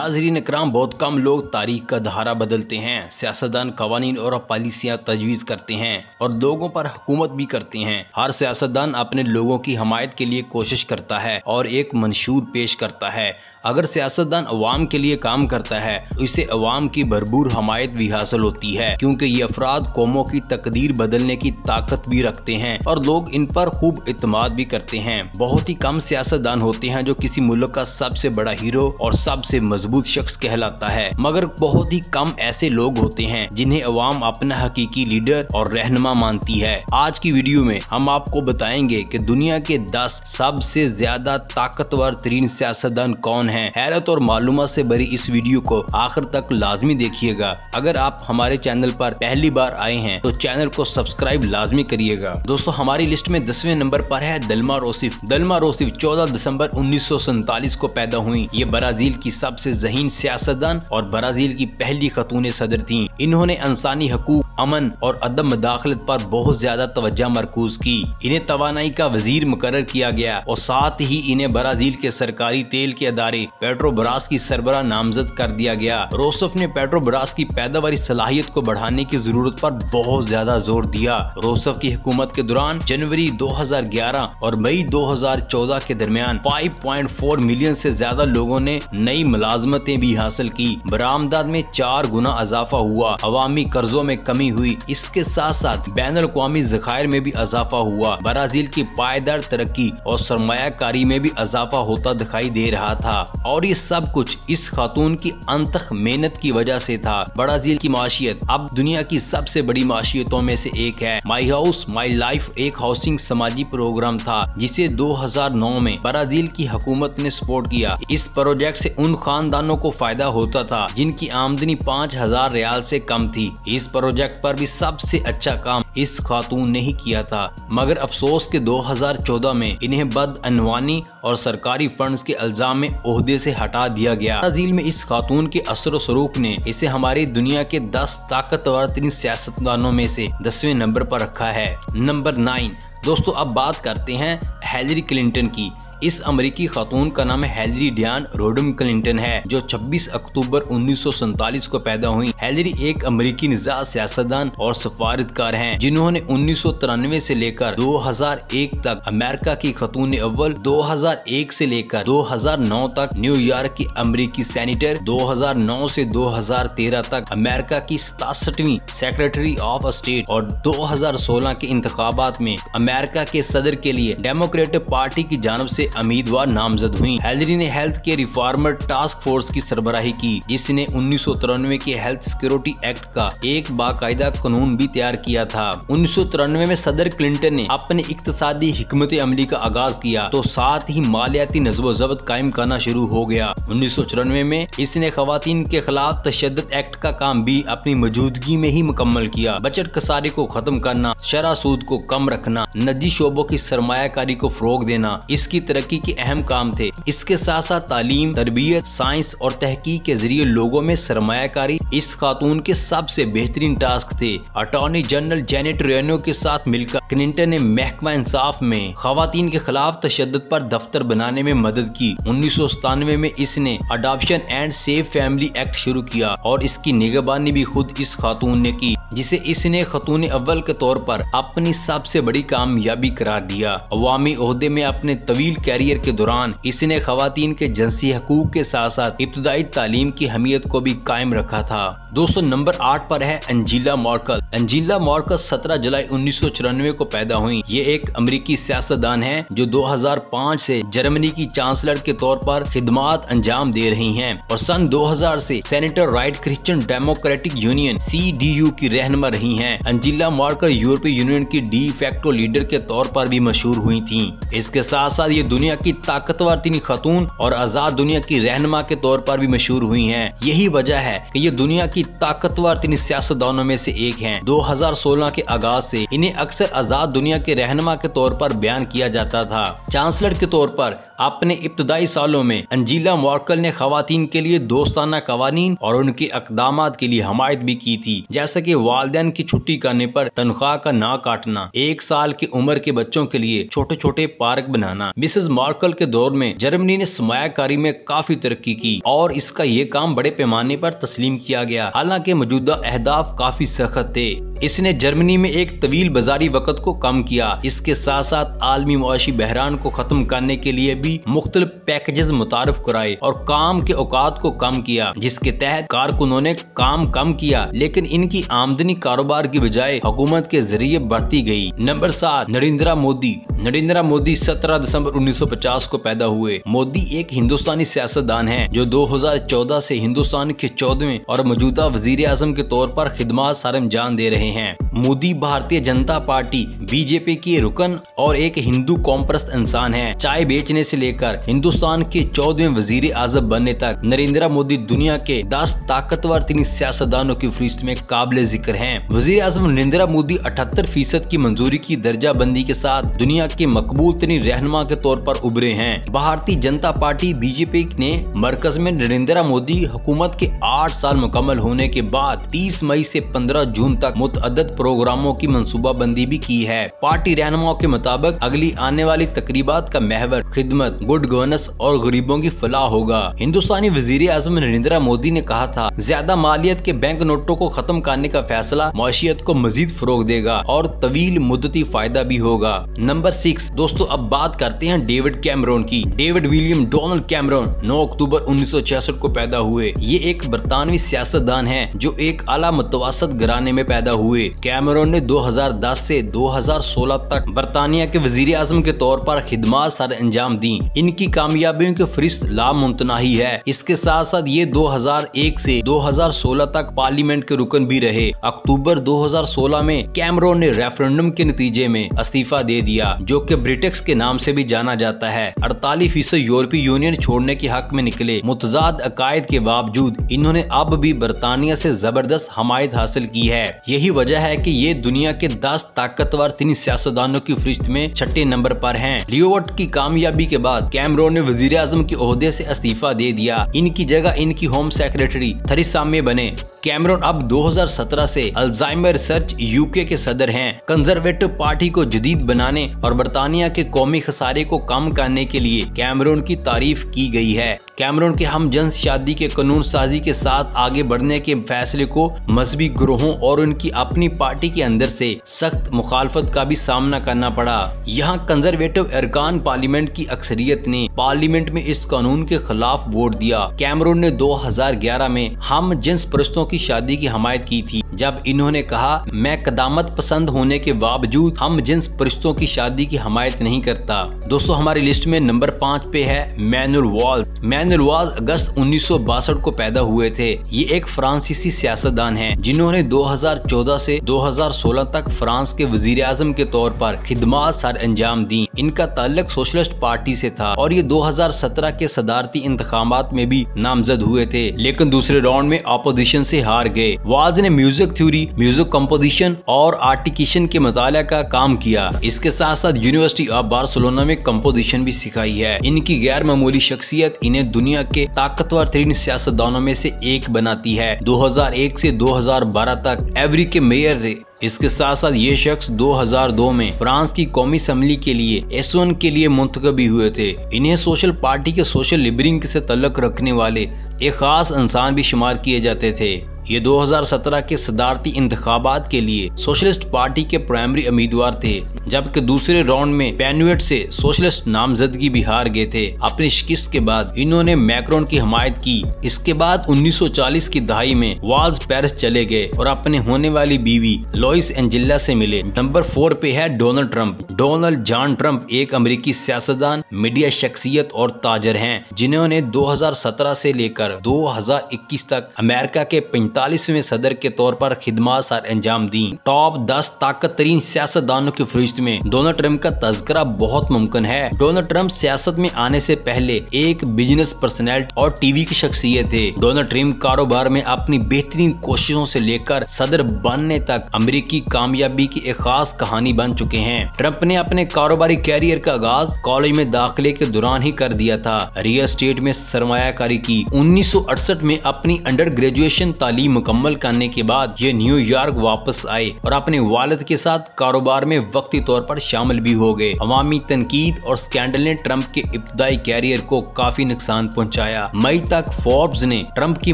नाज़रीन इकराम, बहुत कम लोग तारीख का धारा बदलते हैं। सियासतदान कवानीन और पॉलिसियाँ तजवीज़ करते हैं और लोगों पर हुकूमत भी करते हैं। हर सियासतदान अपने लोगों की हमायत के लिए कोशिश करता है और एक मंशूर पेश करता है। अगर सियासतदान अवाम के लिए काम करता है तो इसे अवाम की भरपूर हमायत भी हासिल होती है, क्योंकि ये अफराद कौमों की तकदीर बदलने की ताकत भी रखते हैं और लोग इन पर खूब इत्मीनान भी करते हैं। बहुत ही कम सियासतदान होते हैं जो किसी मुल्क का सबसे बड़ा हीरो और सबसे मजबूत शख्स कहलाता है, मगर बहुत ही कम ऐसे लोग होते हैं जिन्हें अवाम अपना हकीकी लीडर और रहनुमा मानती है। आज की वीडियो में हम आपको बताएंगे कि दुनिया के 10 सबसे ज्यादा ताकतवर तरीन सियासतदान कौन हैं। हैरत और मालूमात से भरी इस वीडियो को आखिर तक लाजमी देखिएगा। अगर आप हमारे चैनल पर पहली बार आए हैं तो चैनल को सब्सक्राइब लाजमी करिएगा। दोस्तों, हमारी लिस्ट में 10वें नंबर पर है दिल्मा रूसेफ। दिल्मा रूसेफ 14 दिसंबर 1947 को पैदा हुई। ये ब्राजील की सबसे ज़हीन सियासतदान और ब्राजील की पहली खतून सदर थी। इन्होंने इंसानी हकूक, अमन और अदम मुदाखलत पर बहुत ज्यादा तवज्जो मरकूज की। इन्हें तवानाई का वजीर मुकर्रर किया गया और साथ ही इन्हें ब्राजील के सरकारी तेल के अदारे पेट्रोब्रास की सरबराह नामजद कर दिया गया। रूसेफ ने पेट्रोब्रास की पैदावारी सलाहियत को बढ़ाने की जरूरत पर बहुत ज्यादा जोर दिया। रूसेफ की हुकूमत के दौरान जनवरी 2011 और मई 2014 के दरमियान 5.4 मिलियन से ज्यादा लोगों ने नई मुलाजमतें भी हासिल की। बरामदात में 4 गुना इजाफा हुआ। अवामी कर्जों में कमी हुई। इसके साथ साथ बैनुल-अक़वामी ज़खायर में भी इजाफा हुआ। ब्राजील की पायदार तरक्की और सरमायाकारी में भी इजाफा होता दिखाई दे रहा था और ये सब कुछ इस खातून की अनथक मेहनत की वजह से था। ब्राजील की माशियत अब दुनिया की सबसे बड़ी माशियतों में से एक है। माई हाउस माई लाइफ एक हाउसिंग समाजी प्रोग्राम था जिसे 2009 में ब्राजील की हुकूमत ने सपोर्ट किया। इस प्रोजेक्ट से उन खानदानों को फायदा होता था जिनकी आमदनी 5000 रियाल से कम थी। इस प्रोजेक्ट पर भी सबसे अच्छा काम इस खातून ने ही किया था, मगर अफसोस के 2014 में इन्हें बदअनवानी और सरकारी फंड्स के इल्जाम में ओहदे से हटा दिया गया। ब्राजील में इस खातून के असर सरूक ने इसे हमारी दुनिया के 10 ताकतवर तरीन सियासतदानों में से 10वें नंबर पर रखा है। नंबर 9। दोस्तों, अब बात करते हैं हिलरी क्लिंटन की। इस अमेरिकी खातून का नाम हिलरी डियान रोडम क्लिंटन है, जो 26 अक्टूबर 1947 को पैदा हुई। हिलरी एक अमेरिकी निजात सियासतदान और सफारतकार हैं, जिन्होंने 1993 से लेकर 2001 तक अमेरिका की खतून अव्वल, 2001 से लेकर 2009 तक न्यूयॉर्क की अमेरिकी सेनेटर, 2009 से 2013 तक अमेरिका की 67वीं सेक्रेटरी ऑफ स्टेट और 2016 के इंतखाबात में अमेरिका के सदर के लिए डेमोक्रेटिक पार्टी की जानिब से उम्मीदवार नामजद हुई। हिलरी ने health care reformer task force की सरबराही की, जिसने 1993 के हेल्थ सिक्योरिटी एक्ट का एक बाकायदा कानून भी तैयार किया था। 1993 में सदर क्लिंटन ने अपनी इक्तिसादी हिकमत अमली का आगाज किया तो साथ ही मालियाती नज़्म ज़ब्त कायम करना शुरू हो गया। 1994 में इसने खवातीन के खिलाफ तशद्दुद एक्ट का काम भी अपनी मौजूदगी में ही मुकम्मल किया। बचत कसारी को खत्म करना, शरह सूद को कम रखना, निजी शोबों की सरमायाकारी को फरोग देना इसकी तरक्की के अहम काम थे। इसके साथ साथ तालीम, तरबियत, साइंस और तहकीक के जरिए लोगों में सरमायाकारी इस खातून के सबसे बेहतरीन टास्क थे। अटॉर्नी जनरल जेनेट रेनो के साथ मिलकर क्लिंटन ने महकमा इंसाफ में खवातीन के खिलाफ तशद्दुद पर दफ्तर बनाने में मदद की। 1997 में इसने adoption and safe family act शुरू किया और इसकी निगरानी भी खुद इस खातून ने की, जिसे इसने खतून अव्वल के तौर पर अपनी सबसे बड़ी कामयाबी करार दिया। अवामी ओहदे में अपने तवील कैरियर के दौरान इसने खवातीन के जिनसी हकूक के साथ साथ इब्तदाई तालीम की अहमियत को भी कायम रखा था। दोस्तों, नंबर 8 पर है एंजेला मर्केल। एंजेला मर्केल 17 जुलाई 1994 को पैदा हुई। ये एक अमेरिकी सियासतदान है जो 2005 से जर्मनी की चांसलर के तौर पर खिदमात अंजाम दे रही हैं और सन 2000 से senator right Christian democratic union CDU की रहनुमा रही हैं। एंजेला मर्केल यूरोपीय यूनियन की डी फैक्टो लीडर के तौर पर भी मशहूर हुई थी। इसके साथ साथ ये दुनिया की ताकतवर तीन खातून और आजाद दुनिया की रहनुमा के तौर पर भी मशहूर हुई हैं। यही वजह है कि ये दुनिया की ताकतवर तीन सियासतदानों में से एक हैं। 2016 के आगाज से इन्हें अक्सर आजाद दुनिया के रहनुमा के तौर पर बयान किया जाता था। चांसलर के तौर पर अपने इब्तदाई सालों में एंजेला मर्केल ने खवातीन के लिए दोस्ताना कवानीन और उनके इक़दामात के लिए हमायत भी की थी, जैसे कि वालिदैन की छुट्टी करने पर तनख्वाह का ना काटना, 1 साल की उम्र के बच्चों के लिए छोटे छोटे पार्क बनाना। मिसेस मर्केल के दौर में जर्मनी ने सरमायाकारी में काफी तरक्की की और इसका ये काम बड़े पैमाने पर तस्लीम किया गया। हालांकि मौजूदा अहदाफ काफी सख्त थे। इसने जर्मनी में एक तवील बाजारी वक़्त को कम किया। इसके साथ साथ आलमी मुआशी बहरान को खत्म करने के लिए भी मुख्तलिफ पैकेजेस मुतारिफ कराए और काम के औकात को कम किया, जिसके तहत कारकुनों ने काम कम किया लेकिन इनकी आमदनी कारोबार की बजाय हुकूमत के जरिए बढ़ती गई। नंबर 7, नरेंद्र मोदी। नरेंद्र मोदी 17 दिसंबर 1950 को पैदा हुए। मोदी एक हिंदुस्तानी सियासतदान हैं जो 2014 से हिंदुस्तान के 14वें और मौजूदा वजीर आजम के तौर पर खिदमत सरअंजाम दे रहे हैं। मोदी भारतीय जनता पार्टी बीजेपी के रुकन और एक हिंदू कौमपरस्त इंसान हैं। चाय बेचने से लेकर हिंदुस्तान के 14वें वजीर आजम बनने तक नरेंद्र मोदी दुनिया के 10 ताकतवर सियासतदानों की फहरिस्त में काबिल जिक्र हैं। वजीर आजम नरेंद्र मोदी 78% की मंजूरी की दर्जा बंदी के साथ दुनिया के मकबूल तरीन रहनुमा के तौर पर उभरे हैं। भारतीय जनता पार्टी बीजेपी ने मरकज में नरेंद्र मोदी हुकूमत के 8 साल मुकम्मल होने के बाद 30 मई से 15 जून तक मुतअद्दिद प्रोग्रामों की मंसूबाबंदी भी की है। पार्टी रहनुमाओं के मुताबिक अगली आने वाली तकरीबात का महवर खिदमत, गुड गवर्नेंस और गरीबों की फलाह होगा। हिंदुस्तानी वजीर आजम नरेंद्र मोदी ने कहा था, ज्यादा मालियत के बैंक नोटों को खत्म करने का फैसला मईशत को मजीद फरोग देगा और तवील मुद्दती फायदा भी होगा। नंबर 6 दोस्तों, अब बात करते हैं डेविड कैमरून की। डेविड विलियम डोनाल्ड कैमरून 9 अक्टूबर 1966 को पैदा हुए। ये एक बरतानवी सियासतदान हैं जो एक आला मुतवसत घराने में पैदा हुए। कैमरून ने 2010 से 2016 तक बरतानिया के वजीर आजम के तौर पर खिदमत सर अंजाम दी। इनकी कामयाबियों की फहरिस्त लामुमतनाही है। इसके साथ साथ ये 2001 से 2016 तक पार्लियामेंट के रुकन भी रहे। अक्टूबर 2016 में कैमरून ने रेफरेंडम के नतीजे में इस्तीफा दे दिया, जो कि ब्रिटेक्स के नाम से भी जाना जाता है। 48% यूरोपीय यूनियन छोड़ने के हक में निकले। मुतजाद अकायद के बावजूद इन्होंने अब भी बरतानिया से जबरदस्त हमायत हासिल की है। यही वजह है कि ये दुनिया के 10 ताकतवर सियासतदानों की फहरिस्त में 6ठे नंबर पर हैं। लियोवट की कामयाबी के बाद कैमरून ने वजीर आजम के ओहदे से इस्तीफा दे दिया। इनकी जगह इनकी होम सेक्रेटरी थेरेसा मे बने। कैमरून अब 2017 से अल्जाइमर रिसर्च यूके के सदर हैं। कंजर्वेटिव पार्टी को जदीद बनाने और बरतानिया के कौमी खसारे को कम करने के लिए कैमरून की तारीफ की गई है। कैमरून के हम जिन्स शादी के कानून साजी के साथ आगे बढ़ने के फैसले को मजहबी ग्रोहों और उनकी अपनी पार्टी के अंदर से सख्त मुखालफत का भी सामना करना पड़ा। यहाँ कंजर्वेटिव अरकान पार्लियामेंट की अक्सरियत ने पार्लियामेंट में इस कानून के खिलाफ वोट दिया। कैमरून ने 2011 में हम जिन्स परस्तों की शादी की हमायत की थी, जब इन्होंने कहा, मैं कदामत पसंद होने के बावजूद हम जिन्स परस्तों की शादी की हमायत नहीं करता। दोस्तों, हमारी लिस्ट में नंबर 5 पे है मैनुअल वाल्ज। मैनुअल वाल्ज अगस्त 1962 को पैदा हुए थे। ये एक फ्रांसीसी सियासतदान हैं जिन्होंने 2014 से 2016 तक फ्रांस के वजीर आजम के तौर पर खिदमत सर अंजाम दी। इनका ताल्लुक सोशलिस्ट पार्टी से था और ये 2017 के सदारती इंतखाबात में भी नामजद हुए थे, लेकिन दूसरे राउंड में अपोजिशन से हार गए। वाल्ज ने म्यूजिक थ्योरी, म्यूजिक कंपोजिशन और आर्टिकिशन के मुताला का काम किया। इसके साथ साथ यूनिवर्सिटी ऑफ बार्सिलोना में कंपोजिशन भी सिखाई है। इनकी गैर मामूली शख्सियत इन्हें दुनिया के ताकतवर तरीन सियासतदानों में से एक बनाती है। 2001 से 2012 तक एवरी के मेयर थे। इसके साथ साथ ये शख्स 2002 में फ्रांस की कौमी असम्बली के लिए S1 के लिए मुंतखब भी हुए थे। इन्हें सोशल पार्टी के सोशल लिबरिंग से ताल्लुक रखने वाले एक खास इंसान भी शुमार किए जाते थे। ये 2017 के सदारती इंतखाबात के लिए सोशलिस्ट पार्टी के प्राइमरी उम्मीदवार थे, जबकि दूसरे राउंड में पेनुएट से सोशलिस्ट नामजदगी भी हार गए थे। अपनी शिकस्त के बाद इन्होंने मैक्रोन की हमायत की। इसके बाद 1940 की दहाई में वाल्ज पेरिस चले गए और अपने होने वाली बीवी लॉइस एंजेला से मिले। नंबर 4 पे है Donald Trump. Donald John Trump एक अमेरिकी सियासतदान, मीडिया शख्सियत और ताजर हैं, जिन्होंने 2017 से लेकर 2021 तक अमेरिका के 45 39वें सदर के तौर पर खिदमत सर अंजाम दी। टॉप 10 ताकत तरीन सियासतदानों की फहरिस्त में डोनाल्ड ट्रंप का तज़किरा बहुत मुमकिन है। डोनाल्ड ट्रंप सियासत में आने से पहले एक बिजनेस पर्सनैलिटी और टीवी की शख्सियत थे। डोनाल्ड ट्रंप कारोबार में अपनी बेहतरीन कोशिशों से लेकर सदर बनने तक अमेरिकी कामयाबी की एक खास कहानी बन चुके हैं। ट्रंप ने अपने कारोबारी कैरियर का आगाज कॉलेज में दाखिले के दौरान ही कर दिया था। रियल एस्टेट में सरमायाकारी की 1968 में अपनी अंडर ग्रेजुएशन तालीम मुकम्मल करने के बाद ये न्यूयॉर्क वापस आए और अपने वालिद के साथ कारोबार में वक्ती तौर पर शामिल भी हो गए। अवामी तनकीद और स्कैंडल ने ट्रंप के इब्तदाई कैरियर को काफी नुकसान पहुंचाया। मई तक फोर्ब्स ने ट्रंप की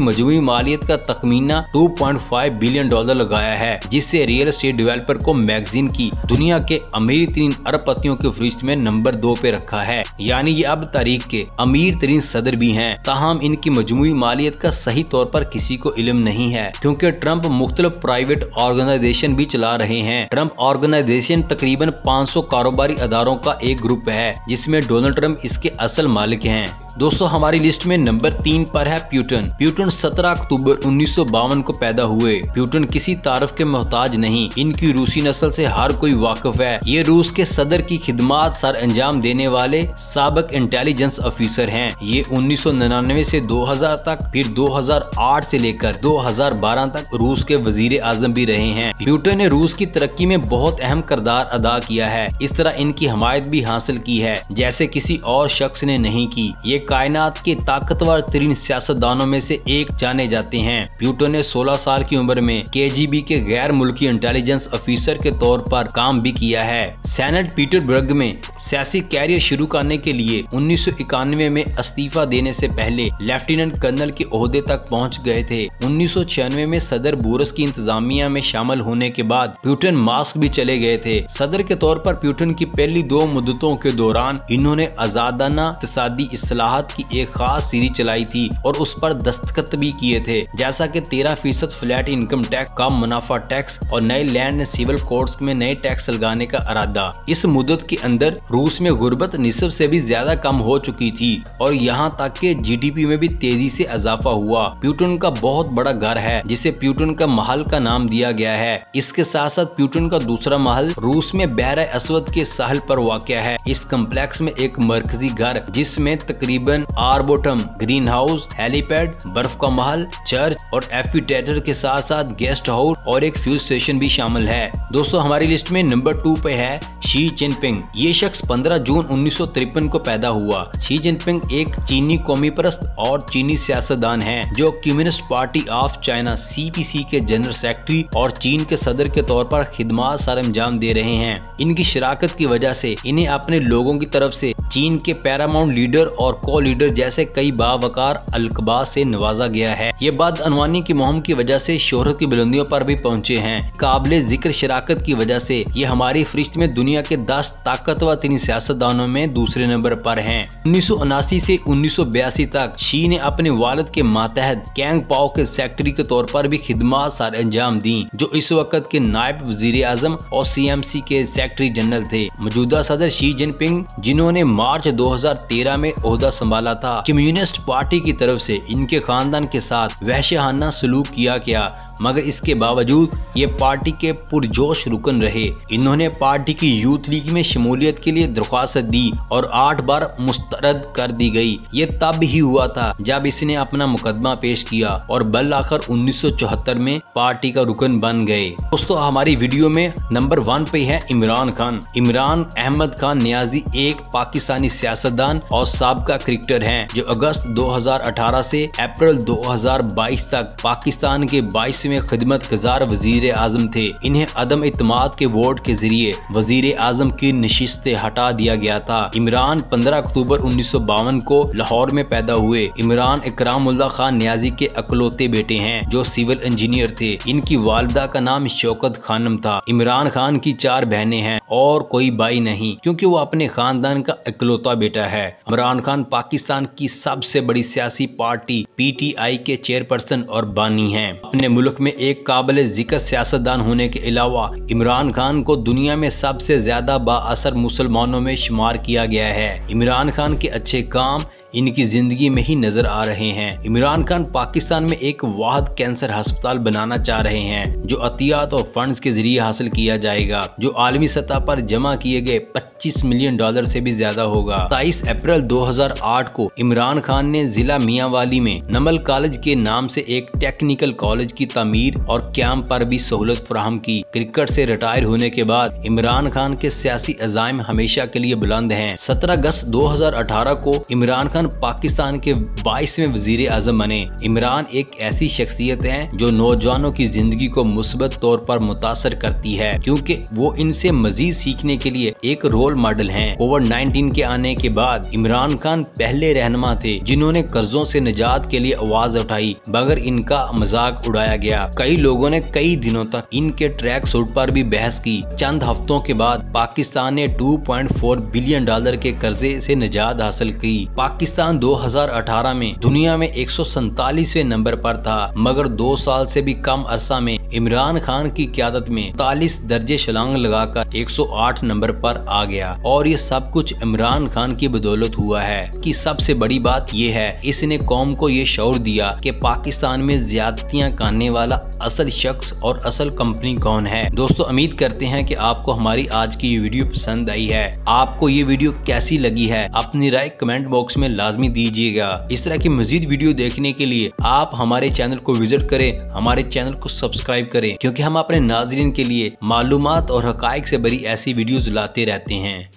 मजमूई मालियत का तखमीना $2.5 बिलियन लगाया है, जिससे रियल एस्टेट डेवलपर को मैगजीन की दुनिया के अमीर तरीन अरबपतियों की फहरिस्त में नंबर 2 पे रखा है। यानी ये अब तारीख के अमीर तरीन सदर भी हैं। ताहम इनकी मजमूई मालियत का सही तौर पर किसी को इल्म नहीं है, क्योंकि ट्रंप मुख्तलिफ प्राइवेट ऑर्गेनाइजेशन भी चला रहे हैं। ट्रंप ऑर्गेनाइजेशन तकरीबन 500 कारोबारी अदारों का एक ग्रुप है, जिसमें डोनाल्ड ट्रंप इसके असल मालिक हैं। दोस्तों, हमारी लिस्ट में नंबर 3 पर है प्यूटन। प्यूटन 17 अक्टूबर 1952 को पैदा हुए। प्यूटन किसी तारीफ के मोहताज नहीं, इनकी रूसी नस्ल से हर कोई वाकिफ है। ये रूस के सदर की खिदमत सर अंजाम देने वाले साबिक इंटेलिजेंस ऑफिसर हैं। ये 1999 से 2000 तक, फिर 2008 से लेकर 2012 तक रूस के वजीर आजम भी रहे हैं। प्यूटन ने रूस की तरक्की में बहुत अहम किरदार अदा किया है। इस तरह इनकी हमायत भी हासिल की है जैसे किसी और शख्स ने नहीं की। ये कायनात के ताकतवर तरीन सियासतदानों में से एक जाने जाते हैं। प्यूटन ने 16 साल की उम्र में KGB के गैर मुल्की इंटेलिजेंस ऑफिसर के तौर पर काम भी किया है। सेनेट पीटर्सबर्ग में सियासी कैरियर शुरू करने के लिए 1991 में इस्तीफा देने से पहले लेफ्टिनेंट कर्नल के ओहदे तक पहुंच गए थे। 1996 में सदर बोरस की इंतजामिया में शामिल होने के बाद प्यूटन मास्क भी चले गए थे। सदर के तौर पर प्यूटन की पहली 2 मुद्दतों के दौरान इन्होंने आजादाना इक़्तिसादी इस्लाहात की एक खास सीरीज चलाई थी और उस पर दस्तखत भी किए थे, जैसा कि 13% फ्लैट इनकम टैक्स, कम मुनाफा टैक्स और नए लैंड सिविल कोड्स में नए टैक्स लगाने का इरादा। इस मुद्दत के अंदर रूस में गुर्बत निस्ब से भी ज्यादा कम हो चुकी थी और यहाँ तक कि GDP में भी तेजी से इजाफा हुआ। प्यूटन का बहुत बड़ा घर है जिसे प्यूटन का महल का नाम दिया गया है। इसके साथ साथ प्यूटन का दूसरा महल रूस में बहरा अस्वद के साहिल पर वाक़या है। इस कम्प्लेक्स में एक मरकजी घर जिसमें तकरीबन आर्बोटम, ग्रीन हाउस, हेलीपैड, बर्फ का महल, चर्च और एम्फीथिएटर के साथ साथ गेस्ट हाउस और एक फ्यूल स्टेशन भी शामिल है। दोस्तों, हमारी लिस्ट में नंबर 2 पे है शी जिनपिंग। ये शख्स 15 जून 1953 को पैदा हुआ। शी जिनपिंग एक चीनी कौमी परस्त और चीनी सियासतदान हैं जो communist party of China CPC के जनरल सेक्रेटरी और चीन के सदर के तौर पर खिदमत सर अंजाम दे रहे हैं। इनकी शराकत की वजह से इन्हें अपने लोगों की तरफ से चीन के पैरामाउंट लीडर और को लीडर जैसे कई बावकार अलकबा से नवाजा गया है। ये बदअनवानी की मुहिम की वजह से शोहरत की बुलंदियों पर भी पहुंचे हैं। काबिले जिक्र शराकत की वजह से ये हमारी फहरिस्त में दुनिया के 10 ताकतवर तरीन सियासतदानों में दूसरे नंबर पर हैं। 1979 से 1982 तक शी ने अपने वालिद के मातहत कैंग पाओ के सेक्रेटरी के तौर पर भी खिदमत सर अंजाम दी, जो इस वक्त के नायब वजीर आजम और CMC के सेक्रेटरी जनरल थे। मौजूदा सदर शी जिनपिंग, जिन्होंने मार्च 2013 में ओहदा संभाला था, कम्युनिस्ट पार्टी की तरफ से इनके खानदान के साथ वहशियाना सलूक किया गया, मगर इसके बावजूद ये पार्टी के पुरजोश रुकन रहे। इन्होंने पार्टी की यूथ लीग में शमूलियत के लिए दरख्वास्त दी और 8 बार मुस्तरद कर दी गई। ये तब ही हुआ था जब इसने अपना मुकदमा पेश किया और बल आखिर 1974 में पार्टी का रुकन बन गए। दोस्तों, हमारी वीडियो में नंबर 1 पे है इमरान खान। इमरान अहमद खान नियाजी एक पाकिस्तानी सियासतदान और साबका क्रिकेटर हैं जो अगस्त 2018 से अप्रैल 2022 तक पाकिस्तान के 22वें खिदमत गुजार वजीर आजम थे। इन्हें अदम इत्माद के वोट के जरिए वजीर आजम की नशिस्तें हटा दिया गया था। इमरान 15 अक्टूबर 1952 को लाहौर में पैदा हुए। इमरान इकरामुल्लाह खान नियाजी के अकलौते बेटे हैं जो सिविल इंजीनियर थे। इनकी वालिदा का नाम शौकत खानम था। इमरान खान की 4 बहनें हैं और कोई भाई नहीं, क्योंकि वो अपने खानदान का इकलौता बेटा है। इमरान खान पाकिस्तान की सबसे बड़ी सियासी पार्टी PTI के चेयरपर्सन और बानी हैं। अपने मुल्क में एक काबिल जिक्र सियासतदान होने के अलावा इमरान खान को दुनिया में सबसे ज्यादा बाअसर मुसलमानों में शुमार किया गया है। इमरान खान के अच्छे काम इनकी जिंदगी में ही नजर आ रहे हैं। इमरान खान पाकिस्तान में एक वाहिद कैंसर अस्पताल बनाना चाह रहे हैं जो अतियात और फंड्स के जरिए हासिल किया जाएगा, जो आलमी सतह पर जमा किए गए $25 मिलियन से भी ज्यादा होगा। 23 अप्रैल 2008 को इमरान खान ने जिला मियांवाली में नमल कॉलेज के नाम से एक टेक्निकल कॉलेज की तामीर और क्याम पर भी सहूलत फराहम की। क्रिकेट से रिटायर होने के बाद इमरान खान के सियासी अज़ाइम हमेशा के लिए बुलंद हैं। 17 अगस्त 2018 को इमरान खान पाकिस्तान के 22वें वजीर आज़म बने। इमरान एक ऐसी शख्सियत है जो नौजवानों की जिंदगी को मुस्बत तौर पर मुतासर करती है, क्योंकि वो इनसे मजीद सीखने के लिए एक रोल मॉडल हैं। कोविड-19 के आने के बाद इमरान खान पहले रहनुमा थे जिन्होंने कर्जों से निजात के लिए आवाज उठाई, मगर इनका मजाक उड़ाया गया। कई लोगों ने कई दिनों तक इनके ट्रैक सूट पर भी बहस की। चंद हफ्तों के बाद पाकिस्तान ने $2.4 बिलियन के कर्जे से निजात हासिल की। पाकिस्तान 2018 में दुनिया में 147वें नंबर पर था, मगर 2 साल से भी कम अरसा में इमरान खान की क़यादत में 43 दर्जे छलांग लगाकर 108 नंबर पर आ गया। और ये सब कुछ इमरान खान की बदौलत हुआ है। कि सबसे बड़ी बात यह है, इसने कौम को ये शऊर दिया कि पाकिस्तान में ज्यादतियां करने वाला असल शख्स और असल कंपनी कौन है। दोस्तों, उम्मीद करते हैं कि आपको हमारी आज की ये वीडियो पसंद आई है। आपको ये वीडियो कैसी लगी है अपनी राय कमेंट बॉक्स में लाजमी दीजिएगा। इस तरह की मजीद वीडियो देखने के लिए आप हमारे चैनल को विजिट करें, हमारे चैनल को सब्सक्राइब करें, क्योंकि हम अपने नाज़रीन के लिए मालूमात और हकाइक से भरी ऐसी वीडियोस लाते रहते हैं।